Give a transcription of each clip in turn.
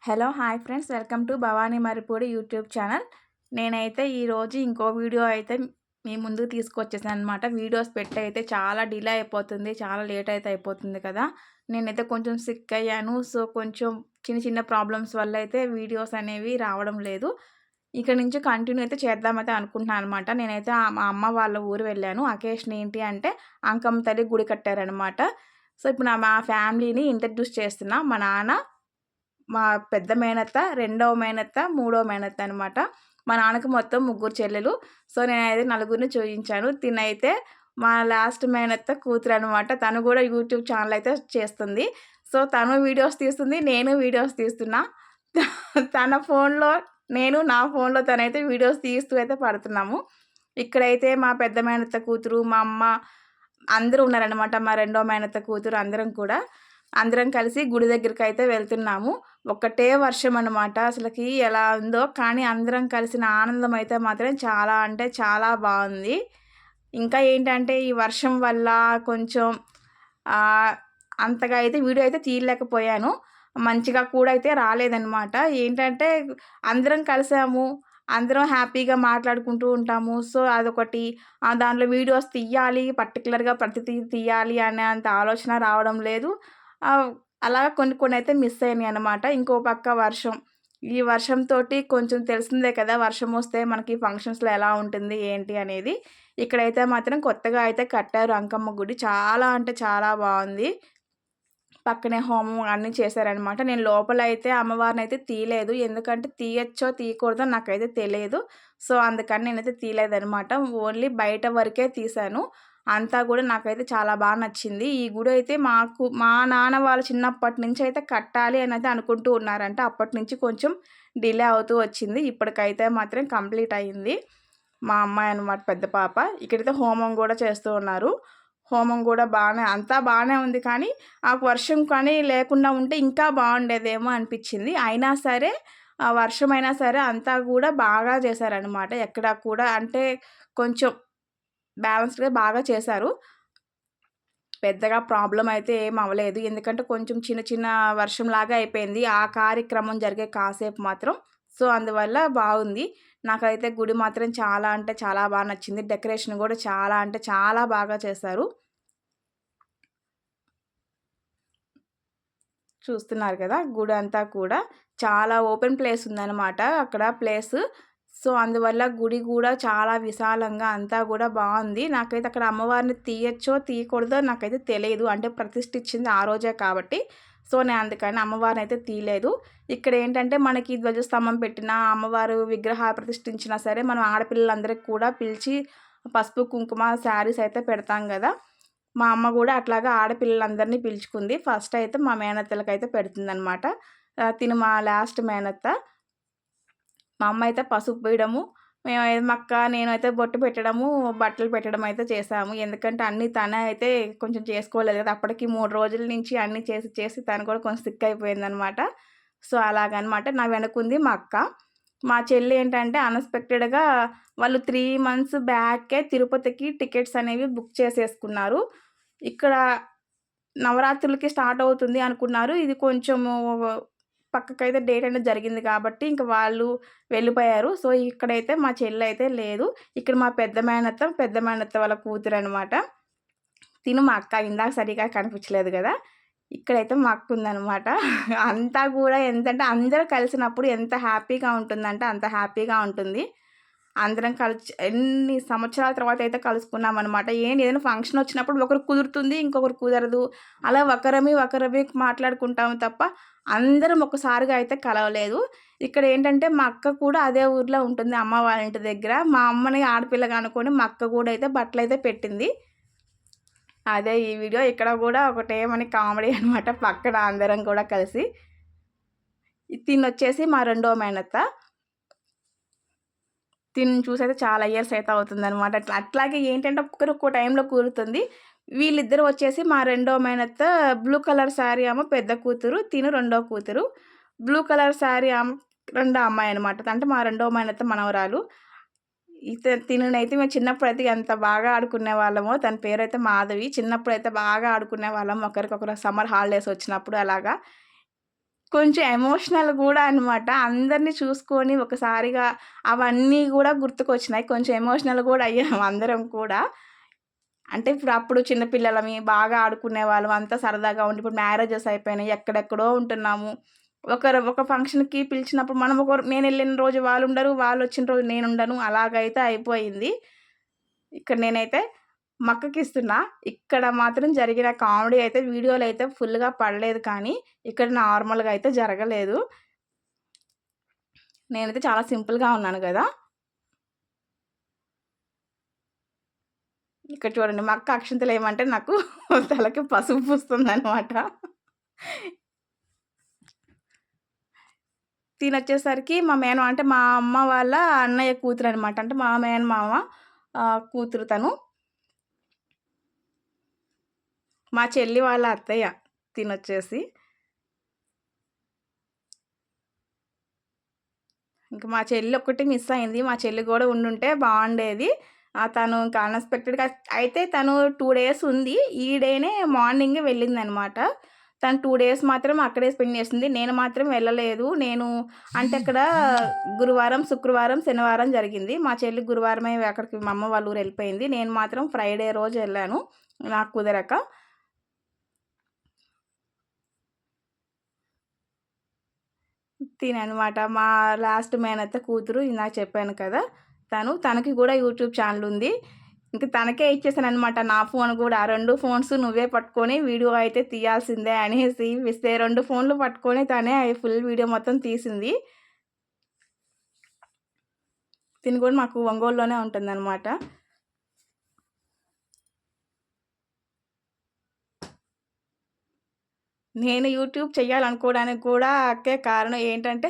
Hello hi friends, welcome to Bhavani Maripudi YouTube channel. నేనైతే ఈరోజు ఇంకో వీడియో అయితే మీ ముందుకు తీసుకొచ్చేసాను అనమాట. వీడియోస్ పెట్టి అయితే చాలా డిలే అయిపోతుంది, చాలా లేట్ అయితే అయిపోతుంది కదా. నేనైతే కొంచెం సిక్ అయ్యాను. సో కొంచెం చిన్న చిన్న ప్రాబ్లమ్స్ వల్ల అయితే వీడియోస్ అనేవి రావడం లేదు. ఇక్కడ నుంచి కంటిన్యూ అయితే చేద్దామైతే అనుకుంటున్నాను అనమాట. నేనైతే మా అమ్మ వాళ్ళ ఊరు వెళ్ళాను. అకేషన్ ఏంటి అంటే అంకమ్మ తల్లి గుడి కట్టారనమాట. సో ఇప్పుడు మా ఫ్యామిలీని ఇంట్రడ్యూస్ చేస్తున్నా. మా నాన్న, మా పెద్ద మేనత్త, రెండవ మేనత్త, మూడో మేనత్త అనమాట. మా నాన్నకి మొత్తం ముగ్గురు చెల్లెలు. సో నేనైతే నలుగురిని చూయించాను. తినైతే మా లాస్ట్ మేనత్త కూతురు అనమాట. తను కూడా యూట్యూబ్ ఛానల్ అయితే చేస్తుంది. సో తను వీడియోస్ తీస్తుంది, నేను వీడియోస్ తీస్తున్నా. తన ఫోన్లో నేను, నా ఫోన్లో తనైతే వీడియోస్ తీస్తూ అయితే పడుతున్నాము. ఇక్కడైతే మా పెద్ద మేనత్త కూతురు, మా అమ్మ అందరూ ఉన్నారనమాట. మా రెండో మేనత్త కూతురు అందరం కలిసి గుడి దగ్గరికైతే వెళ్తున్నాము. ఒకటే వర్షం అనమాట. అసలకి ఎలా ఉందో, కానీ అందరం కలిసిన ఆనందం అయితే మాత్రం చాలా అంటే చాలా బాగుంది. ఇంకా ఏంటంటే ఈ వర్షం వల్ల కొంచెం అంతగా అయితే వీడియో అయితే తీయలేకపోయాను. మంచిగా కూడా అయితే రాలేదనమాట. ఏంటంటే అందరం కలిసాము, అందరం హ్యాపీగా మాట్లాడుకుంటూ ఉంటాము. సో అదొకటి. దాంట్లో వీడియోస్ తీయాలి, పర్టిక్యులర్‌గా ప్రతిదీ తీయాలి అనే అంత ఆలోచన రావడం లేదు. అలాగా కొన్ని అయితే మిస్ అయినాయనమాట. ఇంకో పక్క వర్షం. ఈ వర్షంతోటి కొంచెం తెలిసిందే కదా, వర్షమొస్తే మనకి ఫంక్షన్స్‌లో ఎలా ఉంటుంది, ఏంటి అనేది. ఇక్కడైతే మాత్రం కొత్తగా అయితే కట్టారు అంకమ్మ గుడి. చాలా అంటే చాలా బావుంది. పక్కనే హోమం అన్నీ చేశారనమాట. నేను లోపలైతే అమ్మవారినైతే తీయలేదు. ఎందుకంటే తీయచ్చో, తీయకూడదో నాకైతే తెలియదు. సో అందుకని నేనైతే తీయలేదనమాట. ఓన్లీ బయట వరకే తీశాను. అంతా కూడా నాకైతే చాలా బాగా నచ్చింది. ఈ గుడి అయితే మా నాన్న వాళ్ళు చిన్నప్పటి నుంచి అయితే కట్టాలి అని అయితే అనుకుంటూ ఉన్నారంట. అప్పటి నుంచి కొంచెం డిలే అవుతూ వచ్చింది. ఇప్పటికైతే మాత్రం కంప్లీట్ అయింది. మా అమ్మాయి అనమాట, పెద్ద పాప. ఇక్కడైతే హోమం కూడా చేస్తూ ఉన్నారు. హోమం కూడా అంతా బాగానే ఉంది, కానీ ఆ వర్షం కానీ లేకుండా ఉంటే ఇంకా బాగుండేదేమో అనిపించింది. అయినా సరే వర్షమైనా సరే అంతా కూడా బాగా చేశారనమాట. ఎక్కడ కూడా అంటే కొంచెం బ్యాలెన్స్డ్‌గా బాగా చేశారు. పెద్దగా ప్రాబ్లమ్ అయితే ఏం అవ్వలేదు. ఎందుకంటే కొంచెం చిన్న చిన్న వర్షంలాగా అయిపోయింది ఆ కార్యక్రమం జరిగే కాసేపు మాత్రం. సో అందువల్ల బాగుంది. నాకైతే గుడి మాత్రం చాలా అంటే చాలా బాగా నచ్చింది. డెకరేషన్ కూడా చాలా అంటే చాలా బాగా చేశారు. చూస్తున్నారు కదా, గుడి అంతా కూడా చాలా ఓపెన్ ప్లేస్ ఉందన్నమాట అక్కడ ప్లేస్. సో అందువల్ల గుడి కూడా చాలా విశాలంగా అంతా కూడా బాగుంది. నాకైతే అక్కడ అమ్మవారిని తీయచ్చో తీయకూడదో నాకైతే తెలియదు. అంటే ప్రతిష్ఠించింది ఆ రోజే కాబట్టి. సో నేను అందుకని అమ్మవారిని అయితే తీయలేదు. ఇక్కడ ఏంటంటే మనకి ధ్వజస్తంభం పెట్టినా, అమ్మవారు విగ్రహాలు ప్రతిష్ఠించినా సరే మనం ఆడపిల్లలందరికీ కూడా పిలిచి పసుపు కుంకుమ శారీస్ అయితే పెడతాం కదా. మా అమ్మ కూడా అట్లాగా ఆడపిల్లలందరినీ పిలుచుకుంది. ఫస్ట్ అయితే మా మేనత్తలకైతే పెడుతుందనమాట. తిను మా లాస్ట్ మేనత్త. మా అమ్మ అయితే పసుపు పూయడము, మా అక్క నేనైతే బొట్టు పెట్టడము, బట్టలు పెట్టడం అయితే చేశాము. ఎందుకంటే అన్నీ తనే అయితే కొంచెం చేసుకోలేదు కదా. అప్పటికి 3 రోజుల నుంచి అన్నీ చేసి చేసి తను కూడా కొంచెం సిక్ అయిపోయిందనమాట. సో అలాగనమాట. నా వెనకుంది మా అక్క. మా చెల్లి ఏంటంటే అన్‌ఎక్స్‌పెక్టెడ్‌గా వాళ్ళు 3 మంత్స్ బ్యాకే తిరుపతికి టికెట్స్ అనేవి బుక్ చేసేసుకున్నారు. ఇక్కడ నవరాత్రులకి స్టార్ట్ అవుతుంది అనుకున్నారు. ఇది కొంచెము పక్కకైతే డేట్ అనేది జరిగింది కాబట్టి ఇంక వాళ్ళు వెళ్ళిపోయారు. సో ఇక్కడైతే మా చెల్లయితే లేదు. ఇక్కడ మా పెద్ద మేనత్త వాళ్ళ కూతురనమాట. తిను మా అక్క. ఇందాక సరిగ్గా కనిపించలేదు గదా. ఇక్కడైతే మా అక్క ఉందనమాట. అంతా గూడా ఎంతంటే అందరూ కలిసినప్పుడు ఎంత హ్యాపీగా ఉంటుందంటే అంత హ్యాపీగా ఉంటుంది. అందరం ఎన్ని సంవత్సరాల తర్వాత అయితే కలుసుకున్నామనమాట. ఏదైనా ఫంక్షన్ వచ్చినప్పుడు ఒకరికి కుదురుతుంది, ఇంకొకరికి కుదరదు. అలా ఒకరమి మాట్లాడుకుంటాము తప్ప అందరం ఒకసారిగా అయితే కలవలేదు. ఇక్కడ ఏంటంటే మా అక్క కూడా అదే ఊర్లో ఉంటుంది, అమ్మ వాళ్ళ ఇంటి దగ్గర. మా అమ్మని ఆడపిల్లగా అనుకోని మా అక్క కూడా అయితే బట్టలైతే పెట్టింది. అదే ఈ వీడియో. ఇక్కడ కూడా ఒకటేమని కామెడీ అనమాట, పక్కన అందరం కూడా కలిసి. తినొచ్చేసి మా రెండో మేనత్త. తిని చూసైతే చాలా ఇయర్స్ అయితే అవుతుందనమాట. అట్లాగే ఏంటంటే ఒక్కొక్కరు ఒక్కో టైంలో కుదురుతుంది. వీళ్ళిద్దరూ వచ్చేసి మా రెండో మేనత్త బ్లూ కలర్ శారీ ఆమె పెద్ద కూతురు, తిను రెండో కూతురు. బ్లూ కలర్ శారీ ఆమె రెండో అమ్మాయి అనమాట. అంటే మా రెండో మేనత్త మనవరాలు. తిననైతే మేము చిన్నప్పుడైతే ఎంత బాగా ఆడుకునేవాళ్ళమో. తన పేరైతే మాధవి. చిన్నప్పుడైతే బాగా ఆడుకునేవాళ్ళం ఒకరికొకరు సమ్మర్ హాలిడేస్ వచ్చినప్పుడు అలాగా. కొంచెం ఎమోషనల్ గూడా అనమాట. అందరిని చూసుకొని ఒకసారిగా అవన్నీ గూడా గుర్తుకొచ్చినాయి. కొంచెం ఎమోషనల్ గూడా అయ్యాము అందరం కూడా. అంటే అప్పుడు చిన్న పిల్లలమి బాగా ఆడుకునేవాళ్ళం. అంతా సరదాగా ఉండి ఇప్పుడు మ్యారేజెస్ అయిపోయినాయి. ఎక్కడెక్కడో ఉంటున్నాము. ఒక ఫంక్షన్‌కి పిలిచినప్పుడు మనం నేనెళ్ళిన రోజు వాళ్ళుండరు. వాళ్ళొచ్చిన రోజు నేనుండను. అలాగైతే అయిపోయింది. ఇక్కడ నేనైతే మక్కకిస్తున్నా. ఇక్కడ మాత్రం జరిగిన కామెడీ అయితే వీడియోలో అయితే ఫుల్‌గా పడలేదు కానీ, ఇక్కడ నార్మల్‌గా అయితే జరగలేదు. నేనైతే చాలా సింపుల్‌గా ఉన్నాను గదా! ఇక్కడ చూడండి మా అక్క అక్షింతలేయమంటే నాకు తలకి పసుపు పూస్తుందనమాట. తినొచ్చేసరికి అంటే మా అమ్మ వాళ్ళ అన్నయ్య కూతురనమాట. అంటే మా మేనమామ కూతురు తను. మా చెల్లి వాళ్ళ అత్తయ్య తినొచ్చేసి. ఇంక మా చెల్లి ఒక్కటి మిస్ అయింది. మా చెల్లి గూడా ఉండుంటే బావుండేది. తను ఇంకా అన్‌ఎక్స్‌పెక్టెడ్‌గా అయితే తను 2 డేస్ ఉంది. ఈ డేనే మార్నింగే వెళ్ళిందనమాట. తను 2 డేస్ మాత్రం అక్కడే స్పెండ్ చేసింది. నేను మాత్రం వెళ్ళలేదు. అంటే అక్కడ గురువారం, శుక్రవారం, శనివారం జరిగింది. మా చెల్లి గురువారమే అక్కడికి మా అమ్మ వాళ్ళ ఊరు వెళ్ళిపోయింది. నేను మాత్రం ఫ్రైడే రోజు ఎళ్ళాను. నాకు కుదరక. తిననమాట. మా లాస్ట్ మేనత్త కూతురు ఇందాక చెప్పాను కదా! తనకి గూడా యూట్యూబ్ ఛానెల్ ఉంది. ఇంక తనకే ఇచ్చేసాననమాట నా ఫోన్ గూడా. 2 ఫోన్స్ నువ్వే పట్టుకొని వీడియో అయితే తీయాల్సిందే అనేసి ఇస్తే 2 ఫోన్‌లు పట్టుకొని తనే ఫుల్ వీడియో మొత్తం తీసింది. తిను గూడా మాకు ఒంగోలులోనే ఉంటుందనమాట. నేను యూట్యూబ్ చేయాలనుకోవడానికి కూడా అక్కే కారణం ఏంటంటే,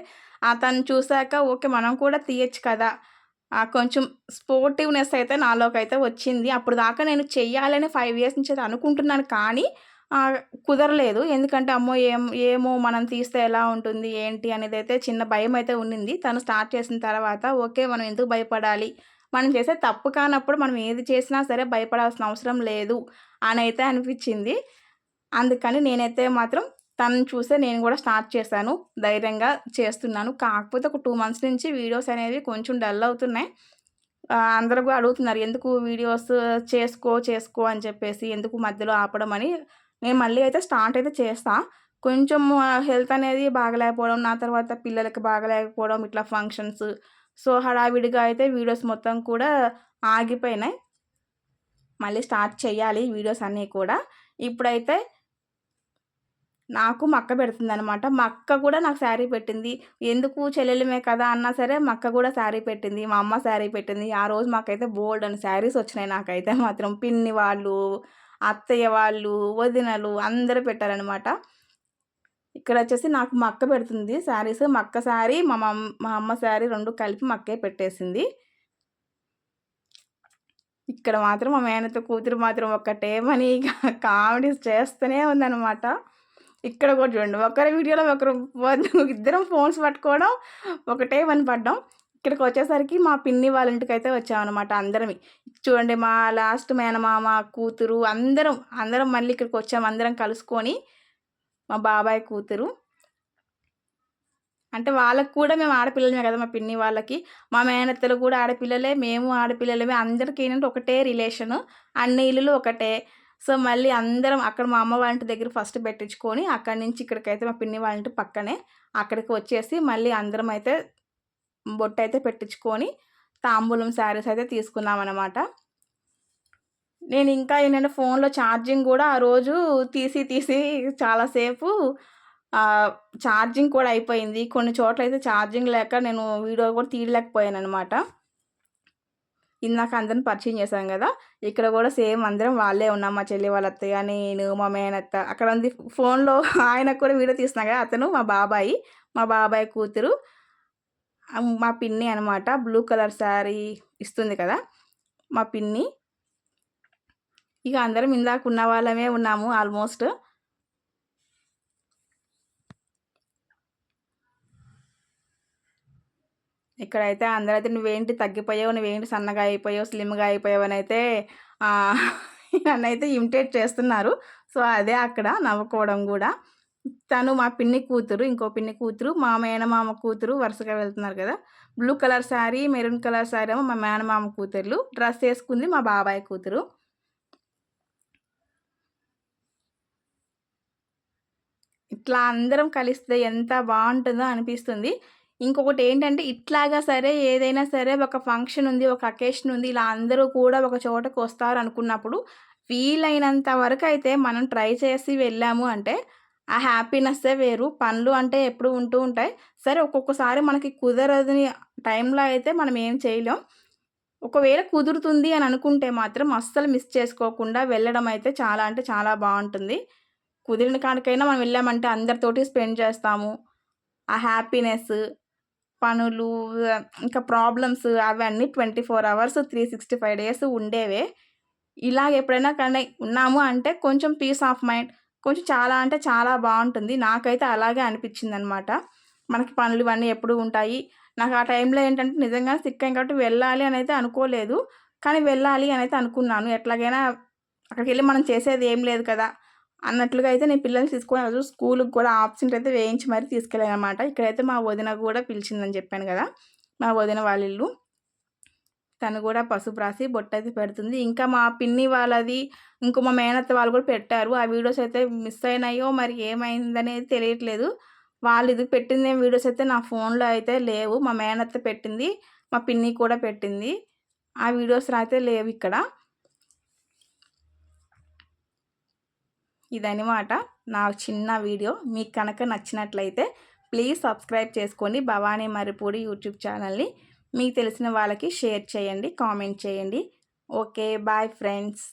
తను చూసాక ఓకే. మనం కూడా తీయొచ్చు కదా! కొంచెం స్పోర్టివ్‌నెస్ అయితే నాలోకైతే వచ్చింది. అప్పటిదాకా నేను చెయ్యాలని 5 ఇయర్స్ నుంచి అయితే అనుకుంటున్నాను కానీ, ఆహ్, కుదరలేదు. ఎందుకంటే అమ్మో! ఏమో మనం తీస్తే ఎలా ఉంటుంది? ఏంటి? అనేదైతే చిన్న భయమైతే ఉండింది. తను స్టార్ట్ చేసిన తర్వాత ఓకే. మనం ఎందుకు భయపడాలి? మనం చేసేది తప్పు కానప్పుడు మనం ఏది చేసినా సరే భయపడాల్సిన అవసరం లేదు అనైతే అనిపిచ్చింది. అందుకని నేనైతే మాత్రం తనని చూసే నేను గూడా స్టార్ట్ చేశాను. ధైర్యంగా చేస్తున్నాను. కాకపోతే ఒక 2 మంత్స్ నుంచి వీడియోస్ అనేవి కొంచెం డల్ అవుతున్నాయి. అందరూ గూడా అడుగుతున్నారు. ఎందుకు వీడియోస్ చేసుకో అని చెప్పేసి, ఎందుకు మధ్యలో ఆపడం అని. నేను మళ్ళీ అయితే స్టార్ట్ అయితే చేస్తా. కొంచెం హెల్త్ అనేది బాగాలేకపోవడం, నా తర్వాత పిల్లలకి బాగాలేకపోవడం, ఇట్లా ఫంక్షన్స్. సో, హడావిడిగా అయితే వీడియోస్ మొత్తం కూడా ఆగిపోయినాయి. మళ్ళీ స్టార్ట్ చేయాలి వీడియోస్ అన్నీ కూడా. ఇప్పుడైతే నాకు మా అక్క పెడుతుందనమాట. మా అక్క కూడా నాకు శారీ పెట్టింది. ఎందుకు చెల్లెలిమే కదా అన్నా సరే మా అక్క గూడా శారీ పెట్టింది. మా అమ్మ శారీ పెట్టింది. ఆ రోజు మాకైతే బోలెడన్ని శారీస్ వచ్చినాయి నాకైతే మాత్రం. పిన్ని వాళ్ళు, అత్తయ్య వాళ్ళు, వదినలు అందరూ పెట్టారనమాట. ఇక్కడొచ్చేసి నాకు మా అక్క పెడుతుంది శారీస్. మా అక్క శారీ, మా అమ్మ శారీ 2 కలిపి మా అక్కే పెట్టేసింది. ఇక్కడ మాత్రం మా మేనత్త కూతురు మాత్రం ఒకటేమని ఇగ కామెడీస్ చేస్తూనే ఉందనమాట. ఇక్కడ కూడా చూడండి. ఒకరి వీడియోలో ఒకరు ఇద్దరం ఫోన్స్ పట్టుకోవడం, ఒకటే పని పడ్డాం. ఇక్కడికొచ్చేసరికి మా పిన్ని వాళ్ళ ఇంటికైతే వచ్చామనమాట అందరమి. చూడండి మా లాస్ట్ మేనమామ కూతురు అందరం మళ్ళీ ఇక్కడికొచ్చాము. అందరం కలుసుకొని మా బాబాయ్ కూతురు. అంటే వాళ్ళకి కూడా మేము ఆడపిల్లలమే కదా! మా పిన్ని వాళ్ళకి. మా మేనత్తలు కూడా ఆడపిల్లలే, మేము ఆడపిల్లలమే. అందరికి ఏంటంటే ఒకటే రిలేషను. అన్ని ఇల్లులు ఒకటే. సో, మళ్ళీ అందరం అక్కడ మా అమ్మ వాళ్ళ ఇంటి దగ్గర ఫస్ట్ పెట్టించుకొని, అక్కడి నుంచి ఇక్కడికైతే మా పిన్ని వాళ్ళ ఇంటి పక్కనే. అక్కడికి వచ్చేసి మళ్ళీ అందరం అయితే బొట్టయితే పెట్టించుకొని, తాంబూలం శారీస్ అయితే తీసుకున్నామనమాట. నేనింకా ఏంటంటే ఫోన్‌లో ఛార్జింగ్ గూడా ఆ రోజు తీసి చాలా సేపు ఆహ్, ఛార్జింగ్ కూడా అయిపోయింది. కొన్ని చోట్లయితే ఛార్జింగ్ లేక నేను వీడియో కూడా తీయలేకపోయాననమాట. ఇందాక అందరిని పరిచయం చేశాం గదా! ఇక్కడ గూడా సేమ్ అందరం వాళ్ళే ఉన్నాం. మా చెల్లి వాళ్ళ అత్తయ్య, నేను, మా మేనత్త. అక్కడ ఉంది ఫోన్‌లో ఆయనకు కూడా వీడియో తీస్తున్నా గదా! అతను మా బాబాయి. మా బాబాయ్ కూతురు. మా పిన్ని అనమాట. బ్లూ కలర్ శారీ ఇస్తుంది కదా! మా పిన్ని. ఇక అందరం ఇందాక ఉన్న వాళ్ళమే ఉన్నాము ఆల్మోస్ట్. ఇక్కడైతే అందరైతే "నువ్వేంటి తగ్గిపోయావు, నువ్వేంటి సన్నగా అయిపోయావు, స్లిమ్‌గా అయిపోయావనైతే" ఆహ్, నన్నైతే ఇమిటేట్ చేస్తున్నారు. సో, అదే అక్కడ నవ్వుకోవడం గూడా. తను మా పిన్ని కూతురు. ఇంకో పిన్ని కూతురు, మా మేనమామ కూతురు వరుసగా వెళ్తున్నారు కదా! Blue colour sari, maroon colour sari ఏమో మా మేనమామ కూతుర్లు. డ్రెస్ ఏసుకుంది మా బాబాయ్ కూతురు. ఇట్లా అందరం కలిస్తే ఎంత బావుంటుందో అనిపిస్తుంది. ఇంకొకటేంటంటే ఇట్లాగా సరే ఏదైనా సరే ఒక ఫంక్షన్ ఉంది, ఒక అకేషన్ ఉంది. ఇలా అందరూ కూడా ఒక చోటకొస్తారనుకున్నప్పుడు వీలైనంత వరకైతే మనం ట్రై చేసి వెళ్ళాము అంటే ఆ హ్యాపీనెస్సే వేరు. పనులు అంటే ఎప్పుడూ ఉంటూ ఉంటాయి. సరే ఒక్కొక్కసారి మనకి కుదరదని టైంలో అయితే మనం ఏం చేయలేం. ఒకవేళ కుదురుతుంది అని అనుకుంటే మాత్రం అస్సలు మిస్ చేసుకోకుండా వెళ్ళడం అయితే చాలా అంటే చాలా బావుంటుంది. కుదిరిన కాడికైనా మనం వెళ్ళామంటే అందరితోటి స్పెండ్ చేస్తాము. ఆ హ్యాపీనెస్, పనులు ఇంకా ప్రాబ్లమ్స్ అవన్నీ 24 అవర్స్ 365 డేస్ ఉండేవే. ఇలాగ ఎప్పుడైనా కానీ ఉన్నాము అంటే కొంచెం పీస్ ఆఫ్ మైండ్ కొంచెం చాలా అంటే చాలా బావుంటుంది. నాకైతే అలాగే అనిపించిందనమాట. మనకి పనులు ఇవన్నీ ఎప్పుడూ ఉంటాయి. నాకు ఆ టైంలో ఏంటంటే నిజంగానే సిక్ అయ్యాను కాబట్టి వెళ్ళాలి అనైతే అనుకోలేదు. కానీ వెళ్ళాలి అనైతే అనుకున్నాను. ఎట్లాగైనా అక్కడికెళ్ళి మనం చేసేది ఏం లేదు కదా! అన్నట్లుగా అయితే నేను పిల్లల్ని తీసుకొని ఆ రోజు స్కూలుకి కూడా ఆబ్సెంట్ అయితే వేయించి మరి తీసుకెళ్ళాననమాట. ఇక్కడైతే మా వదిన గూడా పిలిచిందని చెప్పాను గదా! మా వదిన వాళ్ళ ఇల్లు. తను గూడా పసుపు రాసి బొట్టయితే పెడుతుంది. ఇంకా మా పిన్ని వాళ్ళది, ఇంకో మా మేనత్త వాళ్ళు గూడా పెట్టారు. ఆ వీడియోస్ అయితే మిస్ అయినాయో మరి ఏమైందనేది తెలియట్లేదు. వాళ్ళిది పెట్టిందేం వీడియోస్ అయితే నా ఫోన్‌లో అయితే లేవు. మా మేనత్త పెట్టింది. మా పిన్ని కూడా పెట్టింది. ఆ వీడియోస్ అయితే లేవిక్కడ. ఇదనమాట నా చిన్న వీడియో. మీకు కనుక నచ్చినట్లయితే ప్లీజ్ సబ్స్క్రైబ్ చేసుకోండి. భవానీ మర్రిపూడి యూట్యూబ్ ఛానల్‌ని. మీకు తెలిసిన వాళ్ళకి షేర్ చేయండి, కామెంట్ చేయండి. ఓకే. Bye friends.